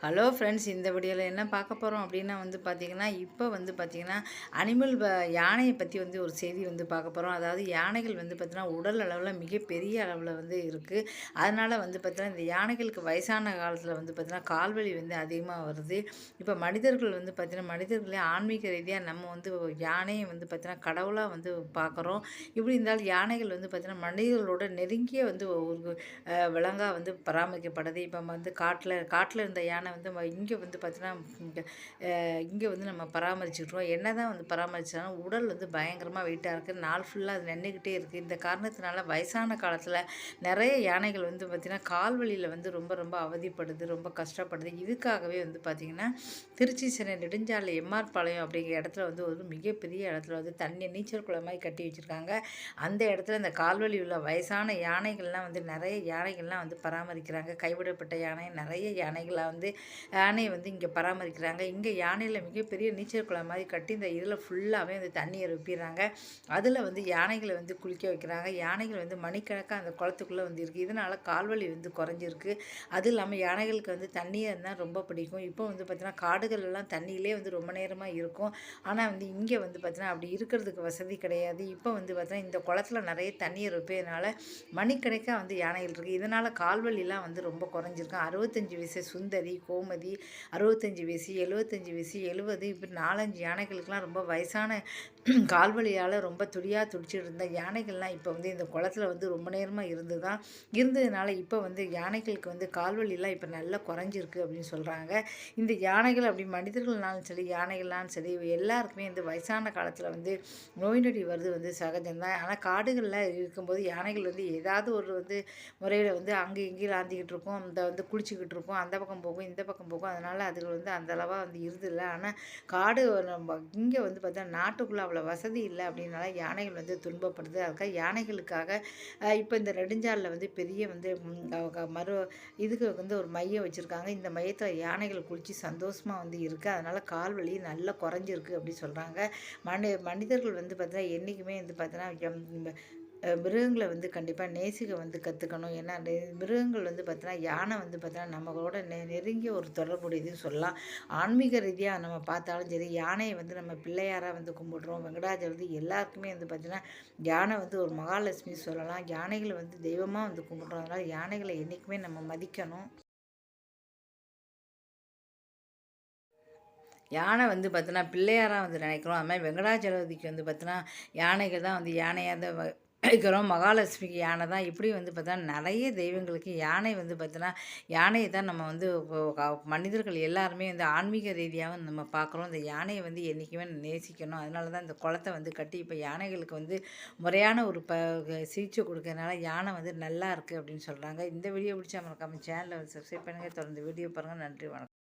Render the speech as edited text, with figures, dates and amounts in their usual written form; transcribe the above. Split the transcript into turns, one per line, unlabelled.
Hello friends, இந்த வீடியோவில் என்ன பார்க்க போகிறோம் அப்படின்னா பார்த்தீங்கன்னா, இப்போ பார்த்தீங்கன்னா அனிமல் யானையை பற்றி ஒரு செய்தி பார்க்க போகிறோம். அதாவது யானைகள் பார்த்தீங்கன்னா உடல் அளவில் மிகப்பெரிய அளவில் இருக்குது. அதனால் பார்த்தீங்கன்னா இந்த யானைகளுக்கு வயசான காலத்தில் பார்த்தீங்கன்னா கால்வலி அதிகமாக வருது. இப்போ மனிதர்கள் பார்த்தீங்கன்னா மனிதர்களே ஆன்மீக ரீதியாக நம்ம யானையை பார்த்தீங்கன்னா கடவுளாக பார்க்குறோம். இப்படி இருந்தாலும் யானைகள் பார்த்தீங்கன்னா மனிதர்களோட நெருங்கிய ஒரு விலங்காக பராமரிக்கப்படுது. இப்போ காட்டில் இருந்த யானை இங்கே பார்த்தீங்கன்னா இங்கே இங்கே நம்ம பராமரிச்சுட்ருக்கோம். என்ன தான் பராமரித்தாலும் உடல் பயங்கரமாக வெயிட்டாக இருக்குது. நாள் ஃபுல்லாக அது நின்றுக்கிட்டே இருக்குது. இந்த காரணத்தினால வயசான காலத்தில் நிறைய யானைகள் பார்த்திங்கன்னா கால்வழியில் ரொம்ப ரொம்ப அவதிப்படுது, ரொம்ப கஷ்டப்படுது. இதுக்காகவே பார்த்திங்கன்னா திருச்சி சென்னை நெடுஞ்சாலை எம்ஆர் பாளையம் அப்படிங்கிற இடத்துல ஒரு மிகப்பெரிய இடத்துல தண்ணி நீச்சல் குளம் மாதிரி கட்டி வச்சுருக்காங்க. அந்த இடத்துல இந்த கால்வழி உள்ள வயசான யானைகள்லாம் நிறைய யானைகள்லாம் பராமரிக்கிறாங்க. கைவிடப்பட்ட யானை நிறைய யானைகளாக யானையை இங்கே பராமரிக்கிறாங்க. இங்கே யானையில் மிகப்பெரிய நீச்சல் குளம் மாதிரி கட்டி இந்த இதில் ஃபுல்லாகவே தண்ணியை ரொப்பிடுறாங்க. அதில் யானைகளை குளிக்க வைக்கிறாங்க. யானைகள் மணிக்கணக்காக அந்த குளத்துக்குள்ளே இருக்குது. இதனால் கால்வலி குறைஞ்சிருக்கு. அதுவும் இல்லாமல் யானைகளுக்கு தண்ணியை இருந்தால் ரொம்ப பிடிக்கும். இப்போ பார்த்தீங்கன்னா காடுகள் எல்லாம் தண்ணியிலே ரொம்ப நேரமாக இருக்கும். ஆனால் இங்கே பார்த்தீங்கன்னா அப்படி இருக்கிறதுக்கு வசதி கிடையாது. இப்போ பார்த்தீங்கன்னா இந்த குளத்துல நிறைய தண்ணியை ரொப்பியதுனால மணிக்கணக்காக யானைகள் இருக்குது. இதனால் கால்வலிலாம் ரொம்ப குறைஞ்சிருக்கு. 65 வயசு சுந்தரி, கோமதி, 65 வயசு, 75 வயசு, 70 இப்படி 4-5 யானைகளுக்கெல்லாம் ரொம்ப வயசான கால்வலியால் ரொம்ப துடிச்சிட்டு இருந்த யானைகள்லாம் இப்போ இந்த குளத்துல ரொம்ப நேரமாக இருந்ததுனால இப்போ யானைகளுக்கு கால்வலிலாம் இப்போ நல்லா குறைஞ்சிருக்கு அப்படின்னு சொல்கிறாங்க. இந்த யானைகள் அப்படி மனிதர்கள்னாலும் சரி யானைகள்னாலும் சரி எல்லாருக்குமே வயசான காலத்தில் நோய் நொடி வருது சகஜம்தான். ஆனால் காடுகளில் இருக்கும்போது யானைகள் ஏதாவது ஒரு முறையில் அங்கே இங்கேயும் லாந்திக்கிட்டு இருக்கும், இந்த குளிச்சுக்கிட்டு இருக்கும், அந்த பக்கம் போகும் இந்த பக்கம் போகும். அதனால் அதுகள் அந்த அளவாக இருதில்லை. ஆனால் காடு நம்ம இங்கே பார்த்தா நாட்டுக்குள்ளே அவ்வளோ வசதி இல்லை அப்படின்னால யானைகள் துன்பப்படுது. அதுக்காக யானைகளுக்காக இப்போ இந்த நெடுஞ்சாலில் பெரிய இதுக்கு ஒரு மையம் வச்சுருக்காங்க. இந்த மையத்தில் யானைகள் குளித்து சந்தோஷமாக இருக்குது. அதனால் கால்வலி நல்லா குறைஞ்சிருக்கு அப்படி சொல்கிறாங்க. மனிதர்கள் பார்த்தீங்கன்னா என்றைக்குமே பார்த்தீங்கன்னா மிருகங்களை கண்டிப்பாக நேசிக்க கற்றுக்கணும். ஏன்னா மிருகங்கள் பார்த்தீங்கன்னா யானை பார்த்தீங்கன்னா நம்மளோட நெருங்கிய ஒரு தொடர்புடையதுன்னு சொல்லலாம். ஆன்மீக ரீதியாக நம்ம பார்த்தாலும் சரி யானையை நம்ம பிள்ளையாராக கும்பிடுறோம். வெங்கடாஜலபதி எல்லாருக்குமே பார்த்தீங்கன்னா யானை ஒரு மகாலட்சுமி சொல்லலாம். யானைகளை தெய்வமாக கும்பிடுறோம். அதனால் யானைகளை என்றைக்குமே நம்ம மதிக்கணும். யானை பார்த்தீங்கன்னா பிள்ளையாராக நினைக்கிறோம். அது மாதிரி வெங்கடாஜலபதிக்கு பார்த்தீங்கன்னா யானைகள் தான் யானையாக வைக்கிறோம். மகாலட்சுமிக்கு யானை தான். இப்படி பார்த்தா நிறைய தெய்வங்களுக்கு யானை பார்த்தீங்கன்னா யானையை தான் நம்ம மனிதர்கள் எல்லாருமே ஆன்மீக ரீதியாக நம்ம பார்க்குறோம். இந்த யானையை என்றைக்குமே நேசிக்கணும். அதனால தான் இந்த குளத்தை கட்டி இப்போ யானைகளுக்கு முறையான ஒரு சிகிச்சை கொடுக்கறதுனால யானை நல்லா இருக்குது அப்படின்னு சொல்கிறாங்க. இந்த வீடியோ பிடிச்சா மறக்காம சேனலை சப்ஸ்கிரைப் பண்ணுங்கள். தொடர்ந்து வீடியோ பாருங்கள். நன்றி, வணக்கம்.